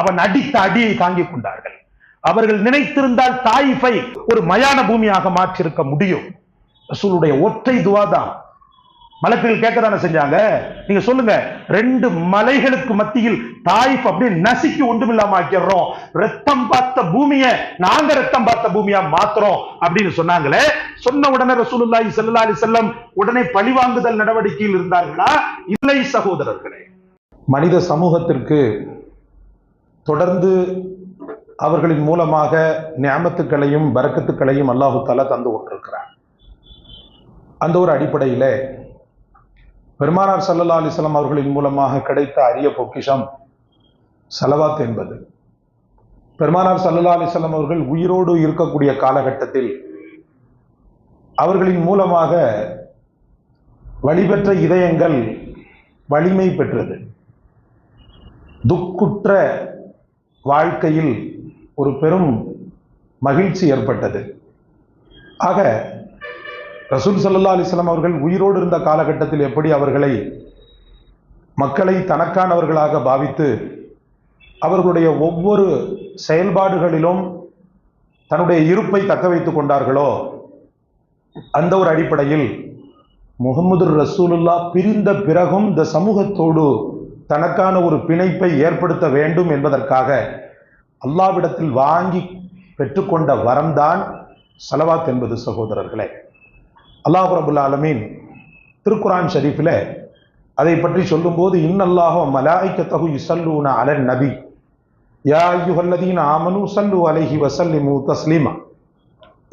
அவன் அடித்த அடியை தாங்கிக் கொண்டார்கள். அவர்கள் நினைத்திருந்தால் தாயிஃபை ஒரு மயான பூமியாக மாற்றிருக்க முடியும். ரசூலுடைய ஒற்றை துவா தான். மலக்குகள் கேட்கதானே செஞ்சாங்க. நீங்க சொல்லுங்க, 2 மலைகளுக்கு மத்தியில் தாயிஃப் அப்படியே நசுக்கி ஒன்றுமில்லாம ஆக்கிறோம், ரத்தம் பார்த்த பூமியை நாங்க ரத்தம் பார்த்த பூமியா மாத்துறோம் அப்படின்னு சொன்னாங்களே. சொன்ன உடனே ரசூலுல்லாஹி ஸல்லல்லாஹு அலைஹி வஸல்லம் உடனே பழிவாங்குதல் நடவடிக்கையில் இருந்தார்களா? இல்லை சகோதரர்களே. மனித சமூகத்திற்கு தொடர்ந்து அவர்களின் மூலமாக நியாமத்துக்களையும் பரக்கத்துக்களையும் அல்லாஹு தஆலா தந்து கொண்டிருக்கிறார். அந்த ஒரு அடிப்படையில பெருமானார் ஸல்லல்லாஹு அலைஹி வஸல்லம் அவர்களின் மூலமாக கிடைத்த அரிய பொக்கிஷம் ஸலவாத் என்பது. பெருமானார் ஸல்லல்லாஹு அலைஹி வஸல்லம் அவர்கள் உயிரோடு இருக்கக்கூடிய காலகட்டத்தில் அவர்களின் மூலமாக வழிபெற்ற இதயங்கள் வலிமை பெற்றது. துக்குற்ற வாழ்க்கையில் ஒரு பெரும் மகிழ்ச்சி ஏற்பட்டது. ஆக ரசூல் ஸல்லல்லாஹு அலைஹி வஸல்லம் அவர்கள் உயிரோடு இருந்த காலகட்டத்தில் எப்படி அவர்களை மக்களை தனக்கானவர்களாக பாவித்து அவர்களுடைய ஒவ்வொரு செயல்பாடுகளிலும் தன்னுடைய இருப்பை தக்க வைத்துக் கொண்டார்களோ, அந்த ஒரு அடிப்படையில் முஹம்மது ரசூலுல்லாஹ் பிரிந்த பிறகும் இந்த சமூகத்தோடு தனக்கான ஒரு பிணைப்பை ஏற்படுத்த வேண்டும் என்பதற்காக அல்லாஹ்விடத்தில் வாங்கி பெற்றுக்கொண்ட வரம்தான் ஸலவாத் என்பது. சகோதரர்களே, அல்லாஹ் ரப்பல் ஆலமீன் திருக்குர்ஆன் ஷரீஃபில் அதை பற்றி சொல்லும்போது, இன்னல்லாஹ வ மலாயிகத்தஹு யுஸல்லூன அலன் நபி யா அய்யுஹல்லதீன ஆமனூ ஸல்லூ அலைஹி வ ஸல்லிமூ தஸ்லீமா.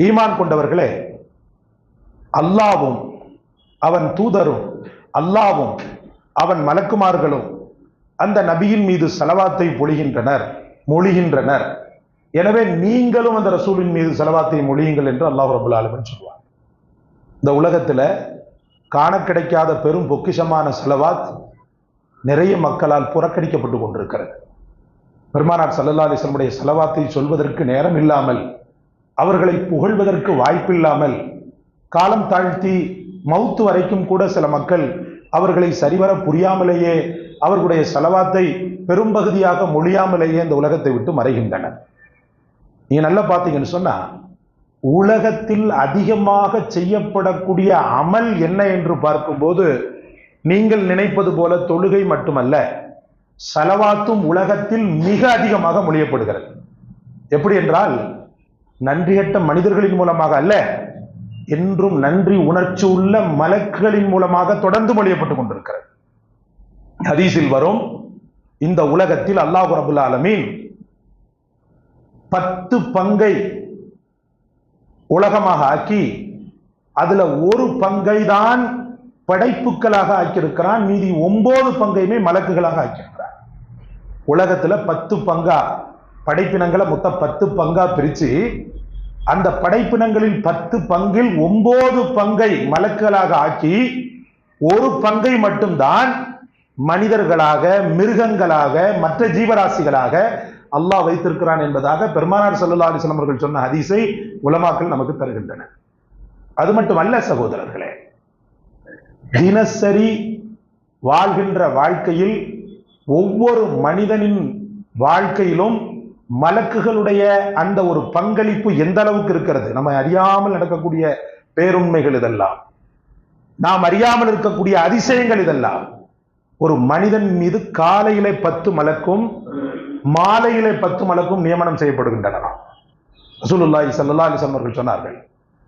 ஈமான் கொண்டவர்களே, அல்லாஹ்வும் அவன் தூதரும் அல்லாஹ்வும் அவன் மலக்குமார்களும் அந்த நபியின் மீது ஸலவாத்தை மொழிகின்றனர். எனவே நீங்களும் அந்த ரசூலின் மீது ஸலவாத்தை மொழியுங்கள் என்று அல்லாஹ் ரப்பல் ஆலமீன் சொல்வார். இந்த உலகத்துல காண கிடைக்காத பெரும் பொக்கிஷமான ஸலவாத் நிறைய மக்களால் புறக்கணிக்கப்பட்டு கொண்டிருக்கிறது. பெருமானார் ஸல்லல்லாஹு அலைஹி வஸல்லம் உடைய ஸலவாத்தை சொல்வதற்கு நேரம் இல்லாமல், அவர்களை புகழ்வதற்கு வாய்ப்பில்லாமல், காலம் தாழ்த்தி மௌத்து வரைக்கும் கூட சில மக்கள் அவர்களை சரிவர புரியாமலேயே அவர்களுடைய ஸலவாத்தை பெரும்பகுதியாக மொழியாமலேயே இந்த உலகத்தை விட்டு மறைகின்றனர். நீங்க நல்லா பார்த்தீங்கன்னு சொன்னா, உலகத்தில் அதிகமாக செய்யப்படக்கூடிய அமல் என்ன என்று பார்க்கும்போது நீங்கள் நினைப்பது போல தொழுகை மட்டுமல்ல, ஸலவாத்தும் உலகத்தில் மிக அதிகமாக மொழியப்படுகிறது. எப்படி என்றால், நன்றியற்ற மனிதர்களின் மூலமாக அல்ல, என்றும் நன்றி உணர்ச்சி உள்ள மலக்குகளின் மூலமாக தொடர்ந்து மொழியப்பட்டுக் கொண்டிருக்கிறது. ஹதீஸில் வரும், இந்த உலகத்தில் அல்லாஹ் ரப்பல் ஆலமீன் 10 பங்கை உலகமாக ஆக்கி அதுல ஒரு பங்கை தான் படைப்புகளாக ஆக்கியிருக்கிறான், மீதி 9 பங்கையுமே மலக்குகளாக ஆக்கியிருக்கிறான். உலகத்துல 10 பங்கா படைப்பினங்களை மொத்தம் 10 பங்கா பிரிச்சு அந்த படைப்பினங்களில் 10 பங்கில் 9 பங்கை மலக்குகளாக ஆக்கி ஒரு பங்கை மட்டும்தான் மனிதர்களாக, மிருகங்களாக, மற்ற ஜீவராசிகளாக அல்லாஹ் வைத்திருக்கிறான் என்பதாக பெருமானார் ஸல்லல்லாஹு அலைஹி வஸல்லம் அவர்கள் சொன்ன ஹதீஸை உலமாக்கள் நமக்கு தருகின்றனர். அது மட்டுமல்ல சகோதரர்களே, தினசரி வாழ்கின்ற வாழ்க்கையில் ஒவ்வொரு மனிதனின் வாழ்க்கையிலும் மலக்குகளுடைய அந்த ஒரு பங்களிப்பு எந்த அளவுக்கு இருக்கிறது. நம்ம அறியாமல் நடக்கக்கூடிய பேருண்மைகள் இதெல்லாம், நாம் அறியாமல் இருக்கக்கூடிய அதிசயங்கள் இதெல்லாம். ஒரு மனிதன் மீது காலையிலே 10 மலக்கும் மாலையிலே 10 மலக்கும் நியமனம் செய்யப்படுகின்றன. ரசூலுல்லாஹி ஸல்லல்லாஹு அலைஹி வஸல்லம் அவர்கள் சொன்னார்கள்,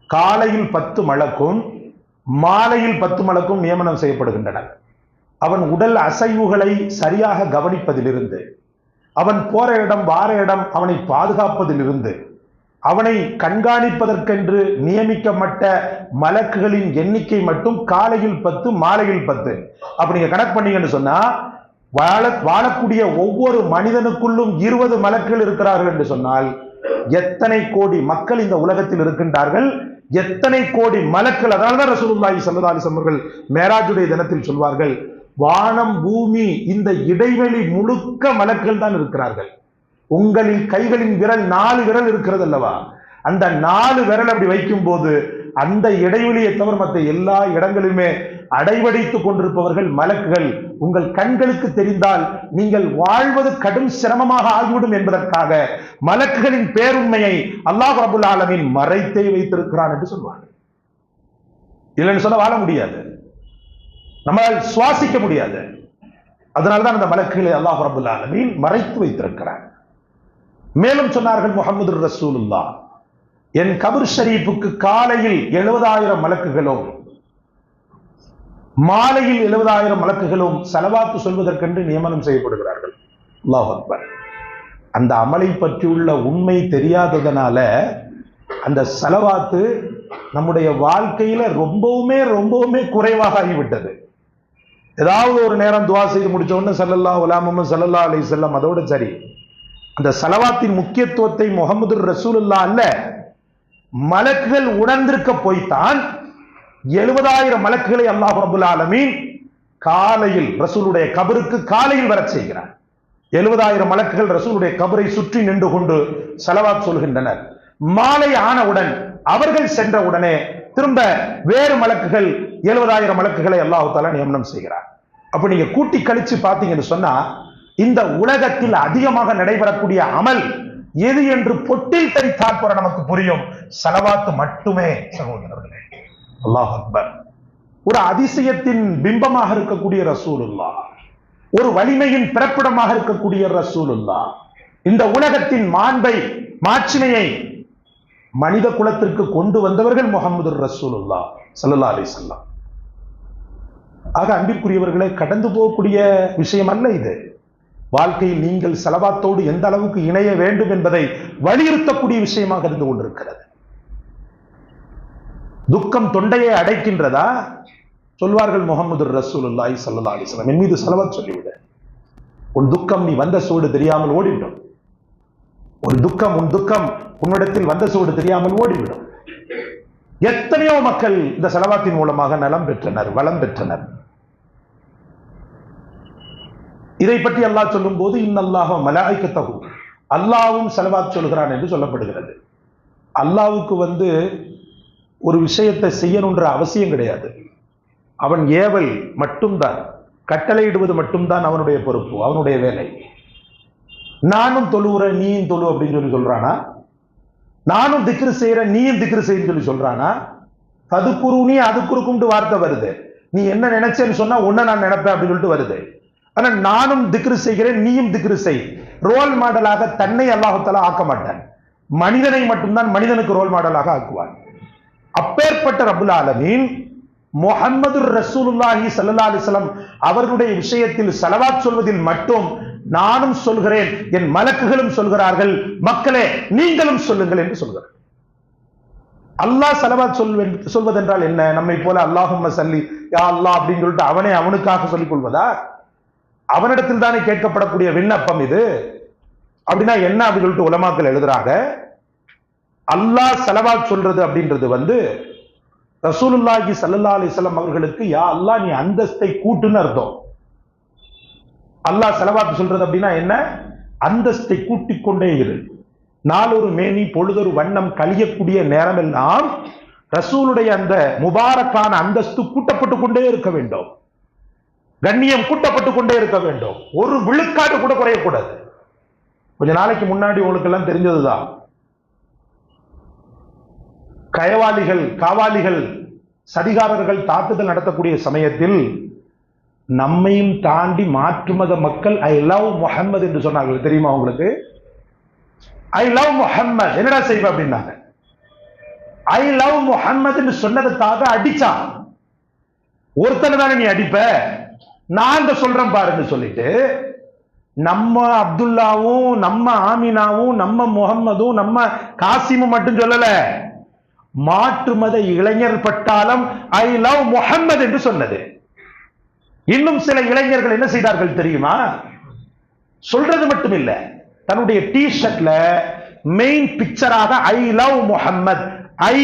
காலையில் 10 மலக்கும் மாலையில் 10 மலக்கும் நியமனம் செய்யப்படுகின்றன. அவன் உடல் அசைவுகளை சரியாக கவனிப்பதிலிருந்து, அவன் போற இடம் வார இடம் அவனை பாதுகாப்பதிலிருந்து, அவனை கண்காணிப்பதற்கென்று நியமிக்கப்பட்ட மலக்குகளின் எண்ணிக்கை மட்டும் காலையில் 10 மாலையில் 10. அப்ப நீங்க கணக்கு பண்ணீங்கன்னு சொன்னா, வாழக்கூடிய ஒவ்வொரு மனிதனுக்குள்ளும் 20 மலக்குகள் இருக்கிறார்கள் என்று சொன்னால், எத்தனை கோடி மக்கள் இந்த உலகத்தில் இருக்கின்றார்கள், எத்தனை கோடி மலக்குகள். அதனால்தான் ரசூலுல்லாஹி ஸல்லல்லாஹு அலைஹி வஸல்லம் அவர்கள் மேராஜுடைய தினத்தில் சொல்வார்கள், வானம் பூமி இந்த இடைவெளி முழுக்க மலக்குகள் தான் இருக்கிறார்கள். உங்களின் கைகளின் விரல் 4 விரல் இருக்கிறது அல்லவா, அந்த 4 விரல் அப்படி வைக்கும் போது அந்த இடைவெளியை தவிர மற்ற எல்லா இடங்களிலுமே அடைவடைத்துக் கொண்டிருப்பவர்கள் மலக்குகள். உங்கள் கண்களுக்கு தெரிந்தால் நீங்கள் வாழ்வது கடும் சிரமமாக ஆகிவிடும் என்பதற்காக மலக்குகளின் பேருண்மையை அல்லாஹ் ரப்பல் ஆலமீன் மறைத்தே வைத்திருக்கிறான் என்று சொல்வாங்க. இல்லைன்னு சொன்னா வாழ முடியாது, நம்மால் சுவாசிக்க முடியாது. அதனால்தான் அந்த மலக்குகளை அல்லாஹ் ரப்பல் ஆலமீன் மறைத்து வைத்திருக்கிறார். மேலும் சொன்னார்கள் முஹம்மது ரசூலுல்லாஹ், என் கபர் ஷரீஃபுக்கு காலையில் 70,000 மலக்குகளும் மாலையில் 70,000 மலக்குகளும் ஸலவாத்து சொல்வதற்கென்று நியமனம் செய்யப்படுகிறார்கள். அல்லாஹ் அக்பர். அந்த அமலை பற்றியுள்ள உண்மை தெரியாததனால அந்த ஸலவாத்து நம்முடைய வாழ்க்கையில ரொம்பவுமே குறைவாக ஆகிவிட்டது. ஏதாவது ஒரு நேரம் துவா செய்து முடிச்ச உடனே ஸல்லல்லாஹு அலைஹி வஸல்லம் அதோட சரி. அந்த ஸலவாத்தின் முக்கியத்துவத்தை முஹம்மது ரசூலுல்லாஹ் அல்ல, மலக்குகள் உணர்ந்திருக்க போய்த்தான் 70,000 மலக்குகளை அல்லாஹ் ரப்பல் ஆலமீன் காலையில் ரசூலுடைய கபருக்கு காலையில் வரச் செய்கிறார். 70,000 மலக்குகள் ரசூலுடைய கபரை சுற்றி நின்று கொண்டு ஸலவாத் சொல்கின்றனர். மாலை ஆனவுடன் அவர்கள் சென்ற உடனே திரும்ப வேறு மலக்குகள் 70,000 மலக்குகளை அல்லாஹ் தஆலா நியமனம் செய்கிறார். அப்ப நீங்க கூட்டி கழிச்சு பார்த்தீங்கன்னு சொன்னா இந்த உலகத்தில் அதிகமாக நடைபெறக்கூடிய அமல் எது என்று பொட்டில் தரித்தால் போற நமக்கு புரியும். ஸலவாத் மட்டுமே சகோதரர்களே. அல்லாஹ் அக்பர். ஒரு அதிசயத்தின் பிம்பமாக இருக்கக்கூடிய ரசூலுல்லாஹ், ஒரு வலிமையின் பிறப்பிடமாக இருக்கக்கூடிய ரசூலுல்லாஹ், இந்த உலகத்தின் மாண்பை மாட்சிமையை மனித குலத்திற்கு கொண்டு வந்தவர்கள் முஹம்மது ரசூலுல்லாஹ் ஸல்லல்லாஹு அலைஹி வஸல்லம். ஆக அன்பிற்குரியவர்களே, கடந்து போகக்கூடிய விஷயம் அல்ல இது. வாழ்க்கையில் நீங்கள் ஸலவாத்தோடு எந்த அளவுக்கு இணைய வேண்டும் என்பதை வலியுறுத்தக்கூடிய விஷயமாக இருந்து கொண்டிருக்கிறது. துக்கம் தொண்டையை அடைக்கின்றதா? சொல்வார்கள் முஹம்மது ரசூலுல்லாஹி ஸல்லல்லாஹு அலைஹி வஸல்லம், என் மீது ஸலவாத் சொல்லிவிடு, உன் துக்கம் நீ வந்த சோடு தெரியாமல் ஓடிவிடும். உன் துக்கம் உன்னிடத்தில் வந்த சோடு தெரியாமல் ஓடிவிடும். எத்தனையோ மக்கள் இந்த ஸலவாத்தின் மூலமாக நலம் பெற்றனர், வளம் பெற்றனர். இதை பற்றி அல்லாஹ் சொல்லும் போது இன்னல்லாஹ மலாயிகத்தஹு, அல்லாஹ்வும் ஸலவாத் சொல்கிறான் என்று சொல்லப்படுகிறது. அல்லாஹ்வுக்கு ஒரு விஷயத்தை செய்யணுன்ற அவசியம் கிடையாது. அவன் ஏவல் மட்டும்தான், கட்டளையிடுவது மட்டும்தான் அவனுடைய பொறுப்பு, அவனுடைய வேலை. நானும் தொழுகிறேன் நீயும் தொழு அப்படின்னு சொல்றானா? நானும் திக்ரு செய்யறேன் நீயும் திக்ரு செய்யன்னு சொல்றானா? அதுக்குரு அதுக்குறுக்கும் வார்த்தை வருது. நீ என்ன நினைச்சேன்னு சொன்னா உன்ன நான் நினைப்பேன் அப்படின்னு சொல்லிட்டு வருது. ஆனா நானும் திக்ரு செய்கிறேன் நீயும் திக்ரு செய். ரோல் மாடலாக தன்னை அல்லாஹ் தஆலா ஆக்க மாட்டான், மனிதனை மட்டும்தான் மனிதனுக்கு ரோல் மாடலாக ஆக்குவான். அப்பேற்பட்ட ரப்புல் ஆலமீன் முஹம்மது ரசூலுல்லாஹி ஸல்லல்லாஹு அலைஹி வஸல்லம் அவர்களுடைய விஷயத்தில் ஸலவாத் சொல்வதில் மட்டும் நானும் சொல்கிறேன், என் மலக்குகளும் சொல்கிறார்கள், மக்களே நீங்களும் சொல்லுங்கள் என்று சொல்கிறார். அல்லாஹ் ஸலவாத் சொல்வதென்றால் என்ன? நம்மை போல அல்லாஹும்ம ஸல்லி யா அல்லாஹ் அப்படின்னு சொல்லிட்டு அவனே அவனுக்காக சொல்லிக் கொள்வதா? அவனிடத்தில் தானே கேட்கப்படக்கூடிய விண்ணப்பம் இது. அப்படின்னா என்ன அப்படின்னு சொல்லிட்டு உலமாக்கள் எழுதுறாங்க. அல்லாஹ் ஸலவாத் சொல்றது அப்படின்றது ரசூலுல்லாஹி ஸல்லல்லாஹு அலைஹி வஸல்லம் அவர்களுக்கு யா அல்லாஹ் நீ அந்தஸ்தை கூட்டுன்னு அர்த்தம். அல்லாஹ் ஸலவாத் சொல்றது அப்படின்னா என்ன? அந்தஸ்தை கூட்டிக் கொண்டே இரு. நாளொரு மேனி பொழுதொரு வண்ணம் கழியக்கூடிய நேரம் எல்லாம் ரசூலுடைய அந்த முபாரக்கான அந்தஸ்து கூட்டப்பட்டு கொண்டே இருக்க வேண்டும், கண்ணியம் கூட்டப்பட்டு கொண்டே இருக்க வேண்டும். ஒரு விழுக்காடு கூட குறையக்கூடாது. கொஞ்ச நாளைக்கு முன்னாடி உங்களுக்கு எல்லாம் தெரிஞ்சதுதான், கயவாளிகள் காவாலிகள் சதிகாரர்கள் தாக்குதல் நடத்தக்கூடிய சமயத்தில் நம்மையும் தாண்டி மாற்று மத மக்கள் ஐ லவ் முஹம்மது என்று சொன்னார்கள். தெரியுமா உங்களுக்கு? ஐ லவ் முஹம்மது. என்னடா செய்வ அப்படின்னாங்க. ஐ லவ் முஹம்மது என்று சொன்னதுக்காக அடிச்சான். ஒருத்தனை தானே நீ அடிப்ப, நான் சொல்றேன் பாருன்னு சொல்லிட்டு நம்ம அப்துல்லாவும் நம்ம ஆமினாவும் நம்ம முகம்மதும் நம்ம காசிமும் மட்டும் சொல்லல, மாற்று மத இளைஞர் பட்டாளம் ஐ லவ் முஹம்மது என்று சொன்னது. இன்னும் சில இளைஞர்கள் என்ன செய்தார்கள் தெரியுமா? சொல்றது மட்டும் இல்ல, தன்னுடைய டி ஷர்ட்ல மெயின் பிக்சராக ஐ லவ் முஹம்மது, ஐ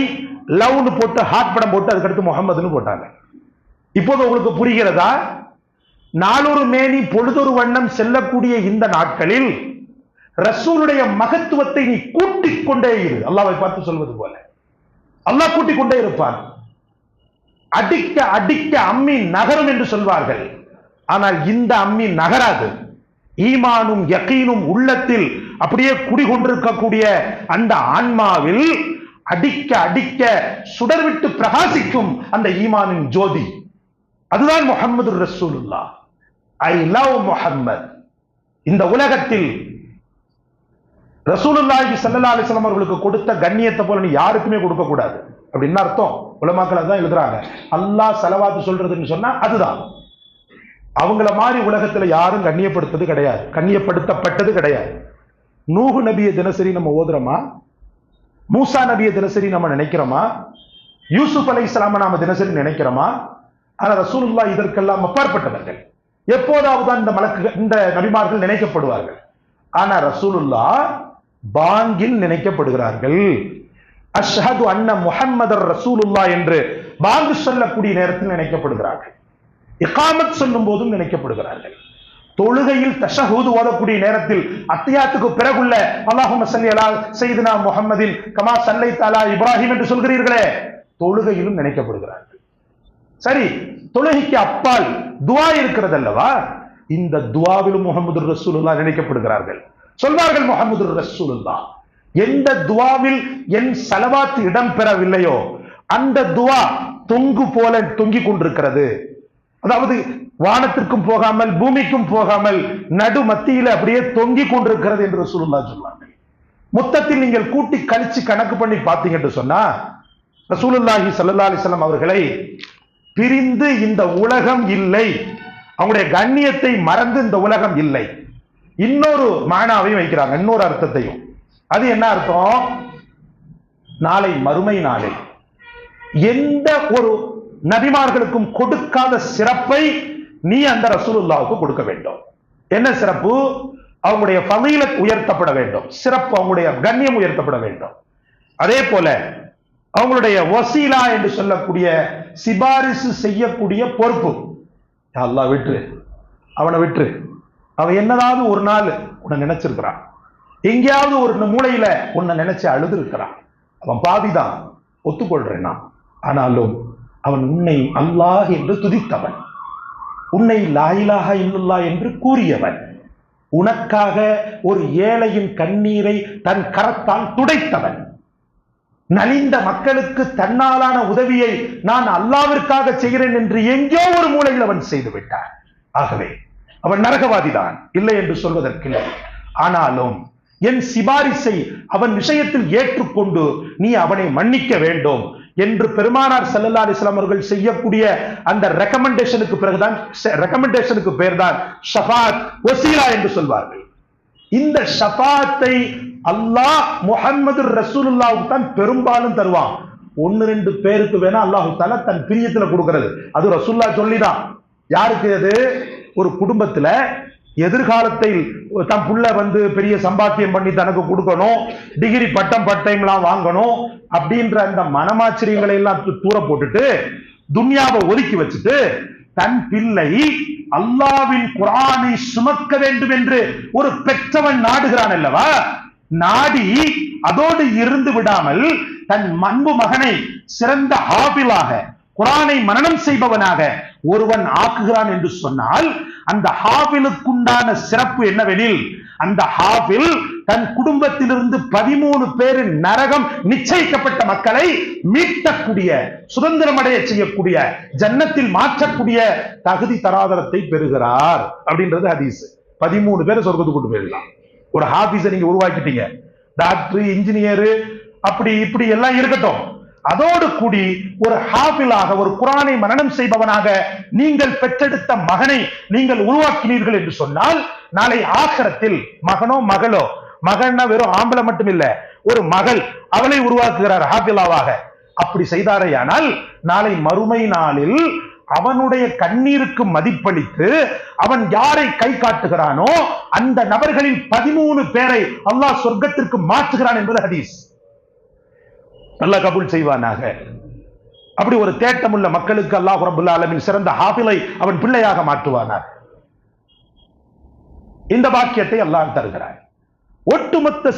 லவ்னு போட்டு ஹார்ட் படம் போட்டு அதுக்கடுத்து முகம்மதுன்னு போட்டாங்க. இப்போது உங்களுக்கு புரிகிறதா? நாளொரு மேனி பொழுதொரு வண்ணம் செல்லக்கூடிய இந்த நாட்களில் ரசூலுடைய மகத்துவத்தை நீ கூட்டிக் கொண்டே இரு. அல்லாஹ்வை பார்த்து சொல்வது போல அல்லாஹ் கூட்டிக் கொண்டே இருப்பான். அடிக்க அடிக்க அம்மி நகரும் என்று சொல்வார்கள். ஆனால் இந்த அம்மி நகராது. ஈமானும் யகீனும் உள்ளத்தில் அப்படியே குடிகொண்டிருக்கக்கூடிய அந்த ஆன்மாவில் அடிக்க அடிக்க சுடர்விட்டு பிரகாசிக்கும் அந்த ஈமானின் ஜோதி. அதுதான் முஹம்மது ரசூலுல்லாஹ். I love Muhammad. இந்த உலகத்தில் ரசூலுல்லாஹி ஸல்லல்லாஹு அலைஹி வஸல்லம் அவர்களுக்கு கொடுத்த கண்ணியத்தை போல நீ யாருக்குமே கொடுக்க கூடாது. அப்படின்னு அர்த்தம். உலமாக்கள் அதான் எழுதுறாங்க. அல்லாஹ் ஸலவாத் சொல்றதுன்னு சொன்னா அதுதான். அவங்கள மாதிரி உலகத்துல யாரும் கண்ணியப்படுத்தது கிடையாது, கண்ணியப்படுத்தப்பட்டது கிடையாது. நூஹு நபியை தினசரி நம்ம ஓதுறோமா? மூசா நபியை தினசரி நம்ம நினைக்கிறோமா? யூசுப் அலைஹிஸ்ஸலாமை நாம தினசரி நினைக்கிறோமா? ஆனா ரசூலுல்லாஹ் இதற்கெல்லாம் அப்பாற்பட்டவர்கள். எப்போதாவது இந்த நபிமார்கள் நினைக்கப்படுவார்கள். ஆனா ரசூலுல்லாஹ் பாங்கில் நினைக்கப்படுகிறார்கள். அஷ்ஹது அன்ன முஹம்மதர் ரசூலுல்லாஹ் என்று பாங்கு சொல்லக்கூடிய நேரத்தில் நினைக்கப்படுகிறார்கள். இகாமத் சொல்லும் போதும் நினைக்கப்படுகிறார்கள். தொழுகையில் தஷஹூத் ஓதக்கூடிய நேரத்தில் அத்தியாத்துக்கு பிறகுள்ள அல்லாஹும்ம ஸல்லி அலா சய்யிதினா முஹம்மதின் கமா ஸல்லைத அலா இப்ராஹிம் என்று சொல்கிறீர்களே, தொழுகையிலும் நினைக்கப்படுகிறார்கள். சரி, தொழுகைக்கு அப்பால் துஆ இருக்கிறது அல்லவா? இந்த துஆவிலும் முஹம்மது ரசூலுல்லாஹ் நினைக்கப்படுகிறார்கள். சொல்வார்கள் முஹம்மது ரசூலுல்லாஹ். எந்த துஆவில் என் ஸலவாத் இடம் பெறவில்லையோ அந்த துஆ தொங்கு போல தொங்கிக் கொண்டிருக்கிறது. அதாவது வானத்திற்கும் போகாமல் பூமிக்கும் போகாமல் நடு மத்தியில அப்படியே தொங்கிக் கொண்டிருக்கிறது என்று ரசூலுல்லாஹ் சொல்வார்கள். மொத்தத்தில் நீங்கள் கூட்டி கழிச்சு கணக்கு பண்ணி பார்த்தீங்கன்னு சொன்னா ரசூலுல்லாஹி ஸல்லல்லாஹு அலைஹி வஸல்லம் அவர்களை பிரிந்து இந்த உலகம் இல்லை, அவங்களுடைய கண்ணியத்தை மறந்து இந்த உலகம் இல்லை. இன்னொரு மானாவையும் வைக்கிறாங்க, இன்னொரு அர்த்தத்தையும். அது என்ன அர்த்தம்? நாளை மறுமை நாளில் எந்த ஒரு நபிமார்களுக்கும் கொடுக்காத சிறப்பை நீ அந்த ரசூலுல்லாஹ்வுக்கு கொடுக்க வேண்டும். என்ன சிறப்பு? அவங்களுடைய ஃபதீலத் உயர்த்தப்பட வேண்டும், சிறப்பு, அவங்களுடைய கண்ணியம் உயர்த்தப்பட வேண்டும். அதே போல அவங்களுடைய வசீலா என்று சொல்லக்கூடிய சிபாரிசு செய்யக்கூடிய பொறுப்பு. அல்லாஹ் விட்டுரு, அவனை விட்டுரு. அவன் என்னதாவது ஒரு நாள் உன்னை நினைச்சிருக்கிறான், எங்கேயாவது ஒரு மூலையில உன்னை நினைச்சு அழுது இருக்கிறான், அவன் பாவிதான், ஒத்துக்கொள்றேன் நான். ஆனாலும் அவன் உன்னை அல்லாஹ் என்று துதித்தவன், உன்னை லா இலாஹா இல்லல்லாஹ் என்று கூறியவன், உனக்காக ஒரு ஏழையின் கண்ணீரை தன் கரத்தால் துடைத்தவன், நலிந்த மக்களுக்கு தன்னாலான உதவியை நான் அல்லாவிற்காக செய்கிறேன் என்று எங்கோ ஒரு மூலையில் அவன் செய்து விட்டான். ஆகவே அவன் நரகவாதிதான், இல்லை என்று சொல்வதற்கில்லை. ஆனாலும் என் சிபாரிசை அவன் விஷயத்தில் ஏற்றுக்கொண்டு நீ அவனை மன்னிக்க வேண்டும் என்று பெருமானார் ஸல்லல்லாஹு அலைஹி வஸல்லம் அவர்கள் செய்யக்கூடிய அந்த ரெக்கமெண்டேஷனுக்கு பேர் தான் ஷஃபாத் வசீலா என்று சொல்வார்கள். இந்த ஷஃபாத்தை அல்லாஹ் முஹம்மது ரசூலுல்லாஹ்வுக்கு தான் பெரும்பாலும் தருவான். 1-2 பேருக்கு வேணா அல்லாஹ் தஆலா தன் பிரியத்துல கொடுக்கிறது. அது ரசூலுல்லாஹ் சொல்லிதான். யாருக்கு அது? ஒரு குடும்பத்துல எதிர்காலத்தில் தன் புள்ள பெரிய சம்பாத்தியம் பண்ணி தனக்கு கொடுக்கணும், டிகிரி பட்டம் பட்டயம்லாம் வாங்கணும் அப்படின்ற அந்த மனமாச்சரியங்களை எல்லாம் தூர போட்டுட்டு துன்யாவை ஒதுக்கி வச்சுட்டு தன் பிள்ளை அல்லாஹ்வின் குர்ஆனை சுமக்க வேண்டும் என்று ஒரு பெற்றவன் நாடுகிறான் அல்லவா, நாடி அதோடு இருந்து விடாமல் தன் அன்பு மகனை சிறந்த ஹாஃபிலாக, குர்ஆனை மனனம் செய்பவனாக ஒருவன் ஆக்குகிறான் என்று சொன்னால் அந்த ஹாஃபிலுக்குண்டான சிறப்பு என்னவெனில், அந்த ஹாஃபில் தன் குடும்பத்திலிருந்து 13 பேரின் நரகம் நிச்சயிக்கப்பட்ட மக்களை மீட்கக்கூடிய, சுதந்திரமடைய செய்யக்கூடிய, ஜன்னத்தில் மாற்றக்கூடிய தகுதி தராதரத்தை பெறுகிறார் அப்படின்றது ஹதீஸ். 13 பேரை சொர்க்கத்துக்கு கொண்டு போயிடலாம். ஒரு ஹாஃபிஸை நீங்க உருவாக்கிட்டீங்க, டாக்டர், இன்ஜினியர், அப்படி இப்படி எல்லாம் இருக்கட்டும், அதோடு கூடி ஒரு ஹாஃபிலாக, ஒரு குர்ஆனை மனனம் செய்பவனாக நீங்கள் பெற்றெடுத்த மகனை நீங்கள் உருவாக்கினீர்கள் என்று சொன்னால் நாளை ஆகிரத்தில் மகனோ மகளோ, மகன்னா வெறும் ஆம்பளை மட்டும் இல்ல, ஒரு மகள், அவளை உருவாக்குகிறார் ஹாஃபிலாவாக. அப்படி செய்தாரையானால் நாளை மறுமை நாளில் அவனுடைய கண்ணீருக்கு மதிப்பளித்து அவன் யாரை கை காட்டுகிறானோ அந்த நபர்களில் 13 பேரை அல்லாஹ் சொர்க்கத்திற்கு மாற்றுகிறான் என்பது ஹதீஸ். நல்லா கபூல் செய்வானாக. அப்படி ஒரு தேட்டமுள்ள மக்களுக்கு அல்லாஹ் ரப்பல் ஆலமீன் சிறந்த ஹாஃபிலை அவன் பிள்ளையாக மாற்றுவானார். இந்த பாக்கியத்தை அல்லாஹ் தருகிறார். ஒட்டுமொத்த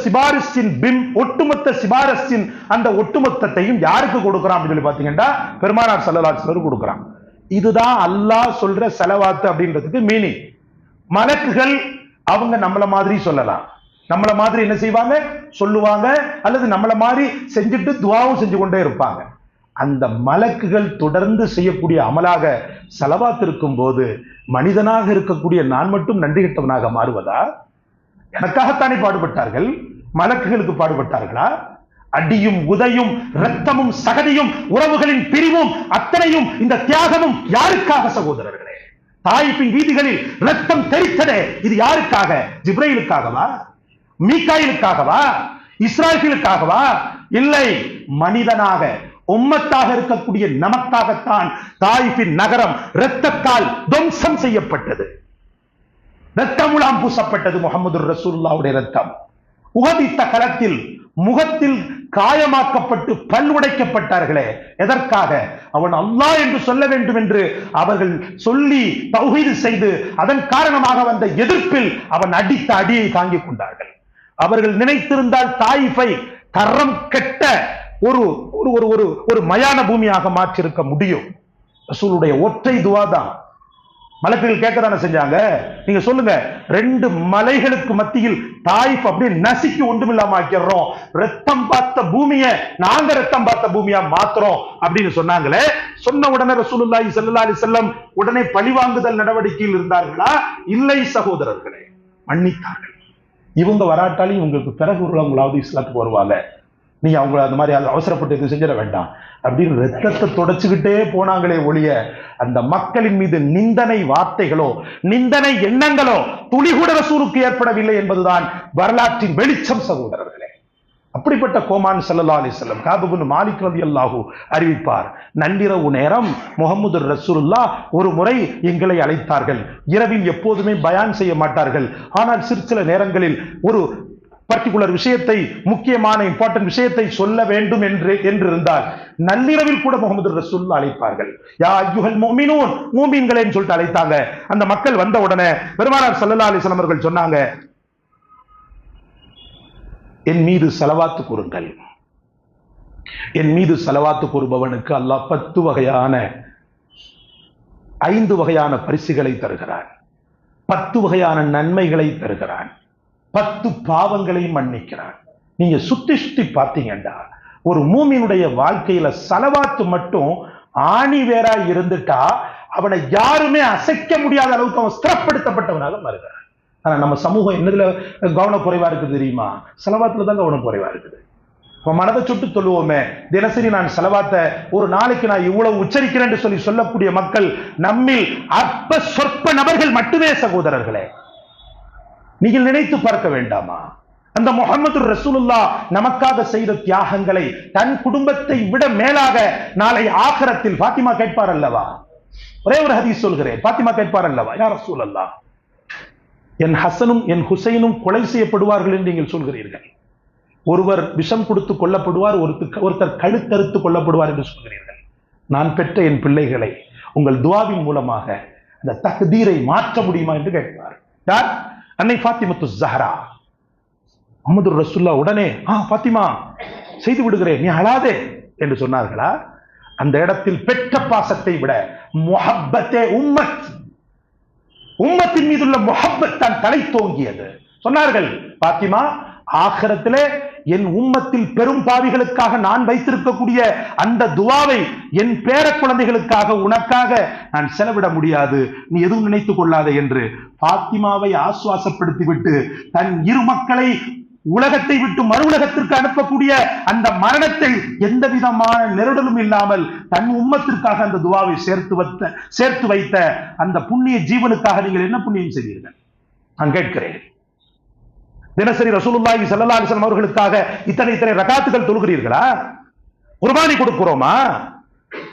சிபாரிசின் அந்த ஒட்டுமொத்தத்தையும் யாருக்கு கொடுக்கிறான் அப்படின்னு சொல்லி பாத்தீங்கன்னா பெருமானார் ஸல்லல்லாஹு அலைஹி வஸல்லம் கொடுக்கிறான். இதுதான் அல்லாஹ் சொல்ற செலவாத்து அப்படின்றதுக்கு மீனிங். மலக்குகள் அவங்க நம்மள மாதிரி சொல்லலாம், நம்மள மாதிரி என்ன செய்வாங்க சொல்லுவாங்க, அல்லது நம்மள மாதிரி செஞ்சுட்டு துவாவும் செஞ்சு கொண்டே இருப்பாங்க. அந்த மலக்குகள் தொடர்ந்து செய்யக்கூடிய அமலாக செலவாத்து இருக்கும் போது மனிதனாக இருக்கக்கூடிய நான் மட்டும் நன்றி கெட்டவனாக மாறுவதா? எனக்காகத்தானே பாடுபட்டார்கள், மலக்குகளுக்கு பாடுபட்டார்களா? அடியும் உதையும் இரத்தமும் சகதியும் உறவுகளின் பிரிவும் அத்தனையும் இந்த தியாகமும் யாருக்காக சகோதரர்களே? தாயிஃபின் வீதிகளில் இரத்தம் தெரித்ததே, இது யாருக்காக? ஜிப்ரைலுக்காகவா? மீகாயிலுக்காகவா? இஸ்ராயீலுக்காகவா? இல்லை, மனிதனாக உம்மத்தாக இருக்கக்கூடிய நமக்காகத்தான் தாயிஃபின் நகரம் இரத்தத்தால் துவம்சம் செய்யப்பட்டது, இரத்தமுலாம் பூசப்பட்டது. முஹம்மது ரசூலுல்லாஹ்வுடைய இரத்தம் உகதித்த களத்தில் முகத்தில் காயமாக்கப்பட்டு பல் உடைக்கப்பட்டார்களே, எதற்காக? அவன் அல்லாஹ் என்று சொல்ல வேண்டும் என்று அவர்கள் சொல்லி தௌஹீது செய்து அதன் காரணமாக வந்த எதிர்ப்பில் அவன் அடித்த அடியை தாங்கிக் கொண்டார்கள். அவர்கள் நினைத்திருந்தால் தாயிஃபை தரம் கெட்ட ஒரு ஒரு மயான பூமியாக மாற்றிருக்க முடியும். ரசூலுடைய ஒற்றை துவா தான். மலக்குகள் கேட்கதானே செஞ்சாங்க. நீங்க சொல்லுங்க, 2 மலைகளுக்கு மத்தியில் தாயிஃப் அப்படியே நசுக்கி ஒன்றுமில்லாம ஆக்கிறோம், ரத்தம் பார்த்த பூமியை நாங்க ரத்தம் பார்த்த பூமியா மாத்துறோம் அப்படின்னு சொன்னாங்களே. சொன்ன உடனே ரசூலுல்லாஹி ஸல்லல்லாஹு அலைஹி வஸல்லம் உடனே பழிவாங்குதல் நடவடிக்கையில் இருந்தார்களா? இல்லை சகோதரர்களே, மன்னித்தார்கள். இவங்க வராட்டாலும் இவங்களுக்கு பிறகு உள்ளவங்களாவது இஸ்லாத்துக்கு வருவாங்க, நீங்க அவங்களை அந்த மாதிரி அவசரப்பட்டு எதுவும் செஞ்சிட வேண்டாம் அப்படின்னு ரத்தத்தை தொடச்சுக்கிட்டே போனாங்களே ஒழிய அந்த மக்களின் மீது நிந்தனை வார்த்தைகளோ நிந்தனை எண்ணங்களோ துளிகூட ரசூலுக்கு ஏற்படவில்லை என்பதுதான் வரலாற்றின் வெளிச்சம் சகோதரர்களே. அப்படிப்பட்ட கோமான் ஸல்லல்லாஹு அலைஹி வஸல்லம் காப் இப்னு மாலிக் ரலியல்லாஹு அறிவிப்பார், நள்ளிரவு நேரம் முஹம்மது ரசூலுல்லாஹ் ஒரு முறை எங்களை அழைத்தார்கள். இரவில் எப்போதுமே பயான் செய்ய மாட்டார்கள், ஆனால் சில நேரங்களில் ஒரு பர்டிகுலர் விஷயத்தை, முக்கியமான இம்பார்ட்டன்ட் விஷயத்தை சொல்ல வேண்டும் என்று இருந்தால் நள்ளிரவில் கூட முஹம்மது ரசூலுல்லாஹ் அழைப்பார்கள். யா அய்யுஹல் முஃமினூன், மூமின்களேன்னு சொல்லிட்டு அழைத்தாங்க. அந்த மக்கள் வந்த உடனே பெருமானார் ஸல்லல்லாஹு அலைஹி வஸல்லம் அவர்கள் சொன்னாங்க, என் மீது ஸலவாத்து கூறுங்கள். என் மீது ஸலவாத்து கூறுபவனுக்கு அல்லாஹ் 10 வகையான 5 வகையான பரிசுகளை தருகிறான், 10 வகையான நன்மைகளை தருகிறான், 10 பாவங்களை மன்னிக்கிறான். நீங்க சுத்தி சுத்தி பார்த்தீங்கன்னா ஒரு மூமினுடைய வாழ்க்கையில ஸலவாத்து மட்டும் ஆணி வேறா இருந்துட்டா அவனை யாருமே அசைக்க முடியாத அளவுக்கு அவன் ஸ்திரப்படுத்தப்பட்டவனாக மாறுகிறான். ஆனா நம்ம சமூகம் என்னதுல கவனக்குறைவா இருக்குது தெரியுமா? ஸலவாத்துல தான் கவனக்குறைவா இருக்குது. மனதை சுட்டு சொல்லுவோமே, தினசரி நான் ஸலவாத்தை ஒரு நாளைக்கு நான் இவ்வளவு உச்சரிக்கிறேன் சொல்லி சொல்லக்கூடிய மக்கள் நம்மில் அற்ப சொற்ப நபர்கள் மட்டுமே சகோதரர்களே. நீங்கள் நினைத்து பார்க்க வேண்டாமா? அந்த முஹம்மது ரசூலுல்லாஹ் நமக்காக செய்த தியாகங்களை தன் குடும்பத்தை விட மேலாக நாளை ஆகிரத்தில் பாத்திமா கேட்பார் அல்லவா? ஒரே ஒரு ஹதீஸ் சொல்கிறேன், பாத்திமா கேட்பார் அல்லவா, யா ரசூலல்லாஹ், என் ஹசனும் என் ஹுசைனும் கொலை செய்யப்படுவார்கள் என்று நீங்கள் சொல்கிறீர்கள், ஒருவர் விஷம் கொடுத்து கொல்லப்படுவார், ஒருத்தர் கழுத்தறுத்து கொல்லப்படுவார் என்று சொல்கிறீர்கள். நான் பெற்ற என் பிள்ளைகளை உங்கள் துஆவின் மூலமாக அந்த தக்தீரை மாற்ற முடியுமா என்று கேட்பார். யார்? அன்னை ஃபாத்திமத்து ஸஹ்ரா. முஹம்மது ரசூலுல்லாஹ் உடனே ஃபாத்திமா செய்து விடுகிறேன், நீ அழாதே என்று சொன்னார்களா? அந்த இடத்தில் பெற்ற பாசத்தை விட முஹப்பத்தே உம்மத், உம்மத்தின் மீதுள்ள முஹப்பத் தான் தலை தோங்கியது. சொன்னார்கள், பாத்திமா, ஆகிரத்திலே என் உம்மத்தில் பெரும் பாவிகளுக்காக நான் வைத்திருக்கக்கூடிய அந்த துவாவை என் பேர குழந்தைகளுக்காக உனக்காக நான் செலவிட முடியாது, நீ எதுவும் நினைத்துக் கொள்ளாதே என்று பாத்திமாவை ஆசுவாசப்படுத்திவிட்டு தன் 2 மக்களை உலகத்தை விட்டு மறு உலகத்திற்கு அனுப்பக்கூடிய அந்த மரணத்தை எந்த விதமான நெருடலும் இல்லாமல் தன் உம்மத்திற்காக அந்த துவாவை சேர்த்து வைத்த அந்த புண்ணிய ஜீவனுக்காக நீங்கள் என்ன புண்ணியம் செய்வீர்கள்? நான் கேட்கிறேன். தினசரி ரசூலுல்லாஹி ஸல்லல்லாஹு அலைஹி வஸல்லம் அவர்களுக்காக இத்தனை ரகாத்துகள் தொழுகிறீர்களா? குர்பானி கொடுக்கிறோமா?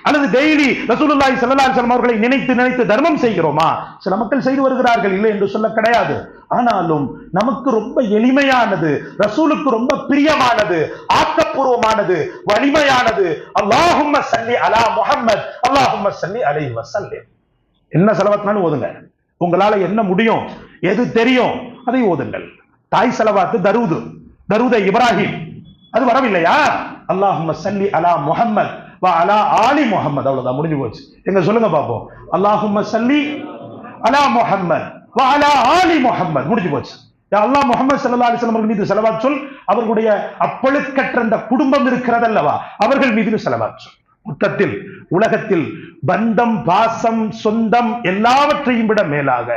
அல்லது டெய்லி ரசூலுல்லாஹி ஸல்லல்லாஹு அலைஹி வஸல்லம் அவர்களை நினைத்து தர்மம் செய்கிறோமா? சில மக்கள் செய்து வருகிறார்கள், இல்லை என்று சொல்ல கிடையாது. ஆனாலும் நமக்கு ரொம்ப எளிமையானது, ரசூலுக்கு ரொம்ப பிரியமானது, ஆக்கப்பூர்வமானது, வலிமையானது அல்லாஹும்ம ஸல்லி அலா முஹம்மத் அல்லாஹும்ம ஸல்லி அலைஹி வஸல்லம். என்ன ஸலவாத்னாலும் ஓதுங்க, உங்களால என்ன முடியும், எது தெரியும் அதை ஓதுங்கள். தாய் ஸலவாத்து தரூதை இப்ராஹிம் அது வரவில்லையா? அல்லாஹும்ம ஸல்லி அலா முஹம்மத் வ அலா ஆலி முஹம்மத். அவ்வளவுதான், முடிஞ்சு போச்சு. எங்க சொல்லுங்க பாப்போம். அல்லாஹும்ம ஸல்லி அலா முஹம்மத் வ அலா ஆலி முஹம்மத், முடிஞ்சு போச்சு. அல்லாஹ் முஹம்மது ஸல்லல்லாஹு அலைஹி வஸல்லம் மீது ஸலவாத் சொல். அவர்களுடைய அப்பழுக்கற்ற அந்த குடும்பம் இருக்கிறதல்லவா, அவர்கள் மீது ஸலவாத் சொல். மொத்தத்தில் உலகத்தில் பந்தம், பாசம், சொந்தம் எல்லாவற்றையும் விட மேலாக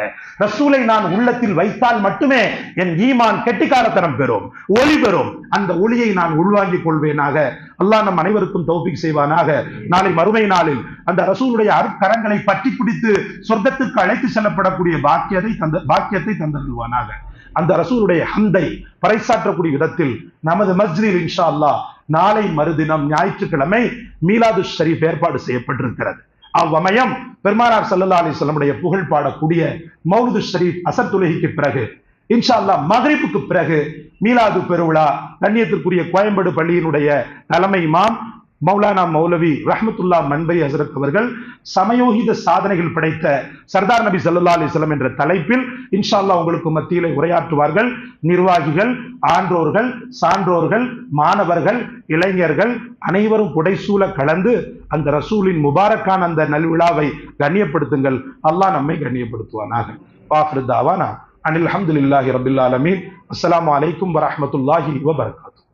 ரசூலை நான் உள்ளத்தில் வைத்தால் மட்டுமே என் ஈமான் கெட்டிக்காரத்தனம் பெறும், ஒளி பெறும். அந்த ஒளியை நான் உள்வாங்கிக் கொள்வேனாக. அல்லாஹ் நம் அனைவருக்கும் தௌஃபீக் செய்வானாக. நாளை மறுமை நாளில் அந்த ரசூலுடைய அருட்கரங்களை பற்றி பிடித்து சொர்க்கத்துக்கு அழைத்து செல்லப்படக்கூடிய பாக்கியத்தை தந்தருள்வானாக. அந்த ரசூலுடைய ஹம்தை பறைசாற்றக்கூடிய விதத்தில் நமது மஸ்ஜிதில் இன்ஷா அல்லாஹ் நாளை மறுதினம் ஞாயிற்றுக்கிழமை மீலாது ஷரீஃப் ஏற்பாடு செய்யப்பட்டிருக்கிறது. அவ்வமயம் பெருமானார் ஸல்லல்லாஹு அலைஹி வஸல்லம் புகழ் பாடக்கூடிய மௌலிது ஷரீஃப் அசர் தொழுகைக்கு பிறகு இன்ஷா அல்லாஹ் மக்ரிபுக்கு பிறகு மீலாது பெருவிழா கண்ணியத்திற்குரிய கோயம்பேடு பள்ளியினுடைய தலைமை இமாம் மௌலானா மௌலவி ரஹ்மத்துல்லா மன்பை ஹசரத் அவர்கள் சமயோகித சாதனைகள் படைத்த சர்தார் நபி ஸல்லல்லாஹு அலைஹி வஸல்லம் என்ற தலைப்பில் இன்ஷா அல்லாஹ் உங்களுக்கு மத்தியிலே உரையாற்றுவார்கள். நிர்வாகிகள், ஆன்றோர்கள், சான்றோர்கள், மாணவர்கள், இளைஞர்கள் அனைவரும் புடைசூழ கலந்து அந்த ரசூலின் முபாரக்கான அந்த நல்விழாவை கண்ணியப்படுத்துங்கள். அல்லாஹ் நம்மை கண்ணியப்படுத்துவானாக. வாஃபிரு தாவானா அனில் ஹம்துலில்லாஹி ரப்பில் ஆலமீன். அஸ்ஸலாமு அலைக்கும் வரஹ்மத்துல்லாஹி வபரகாத்துஹு.